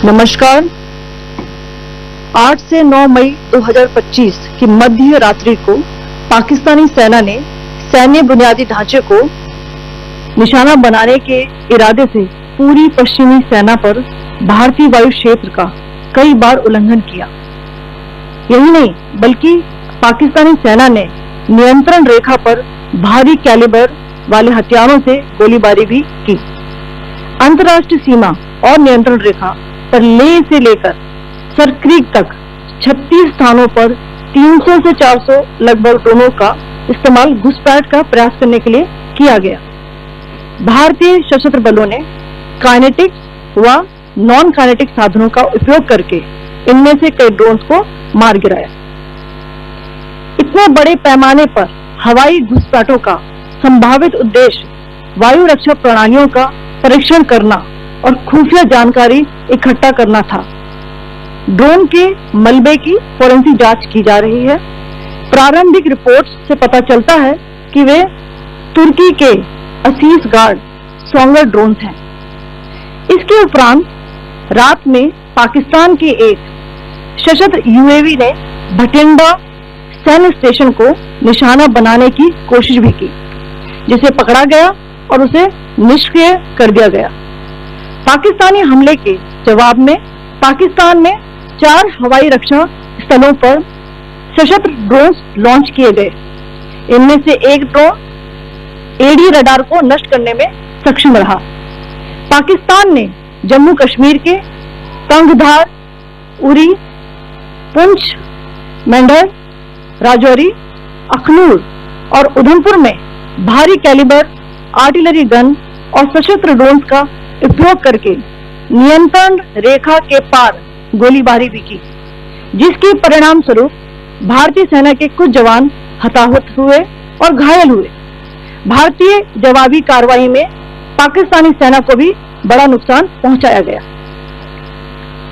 नमस्कार। 8 से 9 मई 2025 की मध्य रात्रि को पाकिस्तानी सेना ने सैन्य बुनियादी ढांचे को निशाना बनाने के इरादे से पूरी पश्चिमी सेना पर भारतीय वायु क्षेत्र का कई बार उल्लंघन किया। यही नहीं बल्कि पाकिस्तानी सेना ने नियंत्रण रेखा पर भारी कैलिबर वाले हथियारों से गोलीबारी भी की। अंतर्राष्ट्रीय सीमा और नियंत्रण रेखा पर लेह से लेकर सरक्रीक तक 36 स्थानों पर 300 से 400 लगभग ड्रोनों का इस्तेमाल घुसपैठ का प्रयास करने के लिए किया गया। भारतीय सशस्त्र बलों ने काइनेटिक व नॉन काइनेटिक साधनों का उपयोग करके इनमें से कई ड्रोन्स को मार गिराया। इतने बड़े पैमाने पर हवाई घुसपैठों का संभावित उद्देश्य वायु रक्षा प्रणालियों का परीक्षण करना और खुफिया जानकारी इकट्ठा करना था। ड्रोन के मलबे की फोरेंसिक जांच की जा रही है। प्रारंभिक रिपोर्ट्स से पता चलता है कि वे तुर्की के असीस गार्ड स्ट्रॉन्गर ड्रोन्स हैं। इसके उपरांत रात में पाकिस्तान के एक सशस्त्र यूएवी ने भटिंडा सैन्य स्टेशन को निशाना बनाने की कोशिश भी की, जिसे पकड़ा गया और उसे निष्क्रिय कर दिया गया। पाकिस्तानी हमले के जवाब में पाकिस्तान में 4 हवाई रक्षा स्थलों पर सशस्त्र ड्रोन लॉन्च किए गए। इनमें से एक ड्रोन एडी रडार को नष्ट करने में सक्षम रहा। पाकिस्तान ने जम्मू कश्मीर के तंगधार, उरी, पुंछ, मेंढर, राजौरी, अखनूर और उधमपुर में भारी कैलिबर आर्टिलरी गन और सशस्त्र ड्रोन्स का उपयोग करके नियंत्रण रेखा के पार गोलीबारी भी की, जिसके परिणाम स्वरूप भारतीय सेना के कुछ जवान हताहत हुए और घायल हुए। भारतीय जवाबी कार्रवाई में पाकिस्तानी सेना को भी बड़ा नुकसान पहुंचाया गया।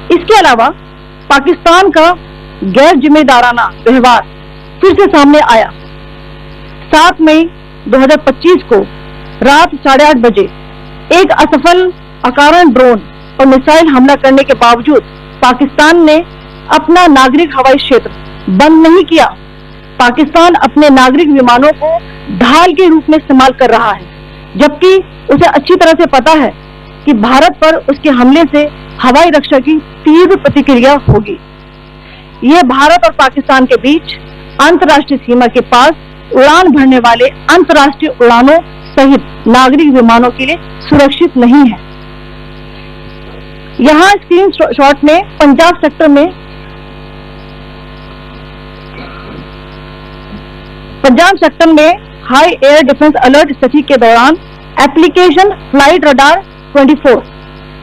इसके अलावा पाकिस्तान का गैर जिम्मेदाराना व्यवहार फिर से सामने आया। 7 मई 2025 को रात 8:30 बजे एक असफल अकारण ड्रोन और मिसाइल हमला करने के बावजूद पाकिस्तान ने अपना नागरिक हवाई क्षेत्र बंद नहीं किया। पाकिस्तान अपने नागरिक विमानों को ढाल के रूप में इस्तेमाल कर रहा है, जबकि उसे अच्छी तरह से पता है कि भारत पर उसके हमले से हवाई रक्षा की तीव्र प्रतिक्रिया होगी। यह भारत और पाकिस्तान के बीच अंतर्राष्ट्रीय सीमा के पास उड़ान भरने वाले अंतर्राष्ट्रीय उड़ानों सहित नागरिक विमानों के लिए सुरक्षित नहीं है। यहाँ स्क्रीन शॉट में पंजाब सेक्टर में हाई एयर डिफेंस अलर्ट स्थिति के दौरान एप्लीकेशन फ्लाइट रडार 24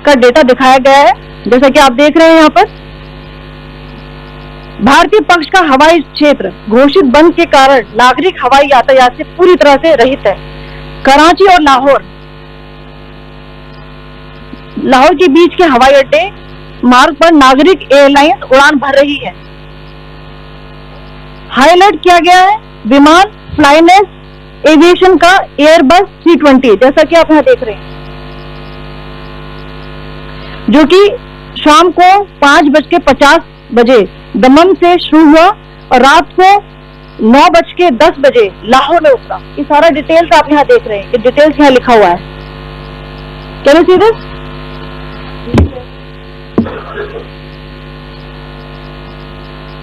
का डेटा दिखाया गया है। जैसा कि आप देख रहे हैं यहाँ पर भारतीय पक्ष का हवाई क्षेत्र घोषित बंद के कारण नागरिक हवाई यातायात से पूरी तरह से रहित है। कराची और लाहौर के बीच के हवाई अड्डे मार्ग पर नागरिक एयरलाइंस उड़ान भर रही है। हाईलाइट किया गया है विमान फ्लाइनेस एविएशन का एयरबस 320, जैसा कि आप यहाँ देख रहे हैं, जो कि शाम को 5:50 बजे दमन से शुरू हुआ और रात को 9:10 बजे लाहौर में उतरा। ये सारा डिटेल्स आप यहाँ देख रहे हैं। ये डिटेल्स यहाँ लिखा हुआ है। Can you see this?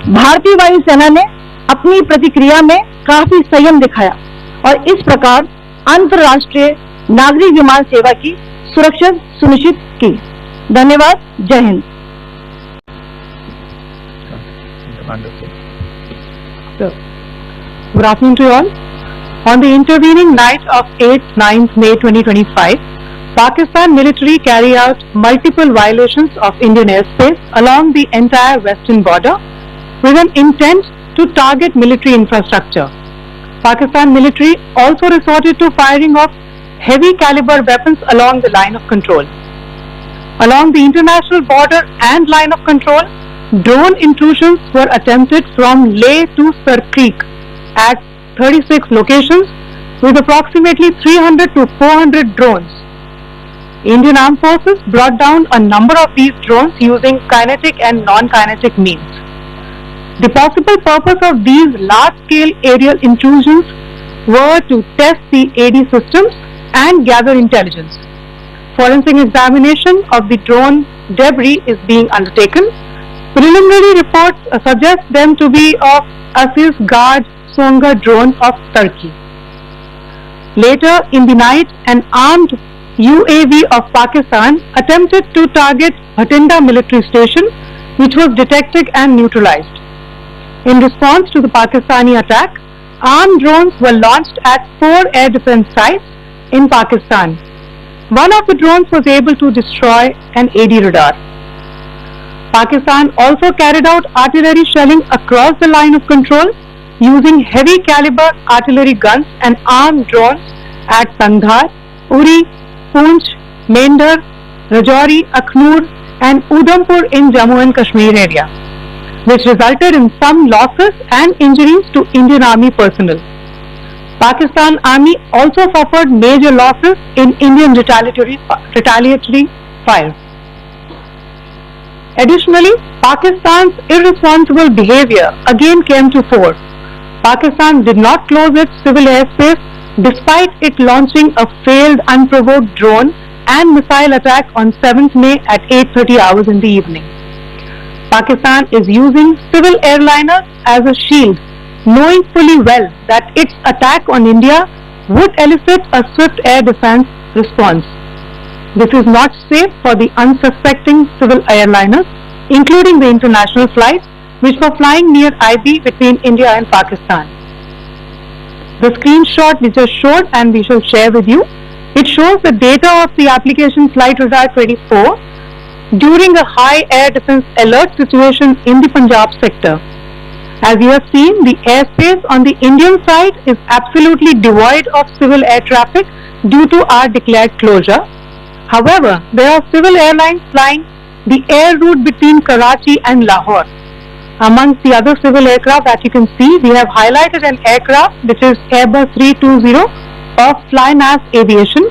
भारतीय वायुसेना ने अपनी प्रतिक्रिया में काफी संयम दिखाया और इस प्रकार अंतर्राष्ट्रीय नागरिक विमान सेवा की सुरक्षा सुनिश्चित की। धन्यवाद। जय Hind. Good afternoon to you all. On the intervening night of 8-9 May 2025, Pakistan military carried out multiple violations of Indian airspace along the entire western border with an intent to target military infrastructure. Pakistan military also resorted to firing of heavy caliber weapons along the line of control. Along the international border and line of control, drone intrusions were attempted from Leh to Sarkreek at 36 locations with approximately 300 to 400 drones. Indian Armed Forces brought down a number of these drones using kinetic and non-kinetic means. The possible purpose of these large-scale aerial intrusions were to test the AD systems and gather intelligence. Forensic examination of the drone debris is being undertaken. Preliminary reports suggest them to be of Aziz Guard Songa drone of Turkey. Later in the night, an armed UAV of Pakistan attempted to target Bhatinda military station, which was detected and neutralized. In response to the Pakistani attack, armed drones were launched at 4 air defense sites in Pakistan. One of the drones was able to destroy an AD radar. Pakistan also carried out artillery shelling across the line of control using heavy caliber artillery guns and armed drones at Kandahar, Uri, Poonch, Mendar, Rajouri, Akhnur and Udhampur in Jammu and Kashmir area, which resulted in some losses and injuries to Indian Army personnel. Pakistan Army also suffered major losses in Indian retaliatory fire. Additionally, Pakistan's irresponsible behavior again came to fore. Pakistan did not close its civil airspace despite it launching a failed unprovoked drone and missile attack on 7th May at 8:30 hours in the evening. Pakistan is using civil airliners as a shield, knowing fully well that its attack on India would elicit a swift air defense response. This is not safe for the unsuspecting civil airliners, including the international flights which were flying near IB between India and Pakistan. The screenshot we just showed and we shall share with you, it shows the data of the application Flight Radar 24 during a high air defense alert situation in the Punjab sector. As you have seen, the airspace on the Indian side is absolutely devoid of civil air traffic due to our declared closure. However, there are civil airlines flying the air route between Karachi and Lahore. Amongst the other civil aircraft that you can see, we have highlighted an aircraft which is Airbus 320 of Flynas Aviation,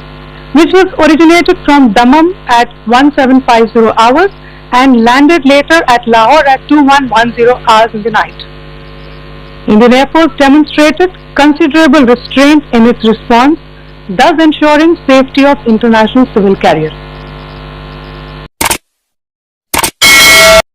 which was originated from Dammam at 1750 hours and landed later at Lahore at 2110 hours in the night. Indian Air Force demonstrated considerable restraint in its response, thus ensuring safety of international civil carriers.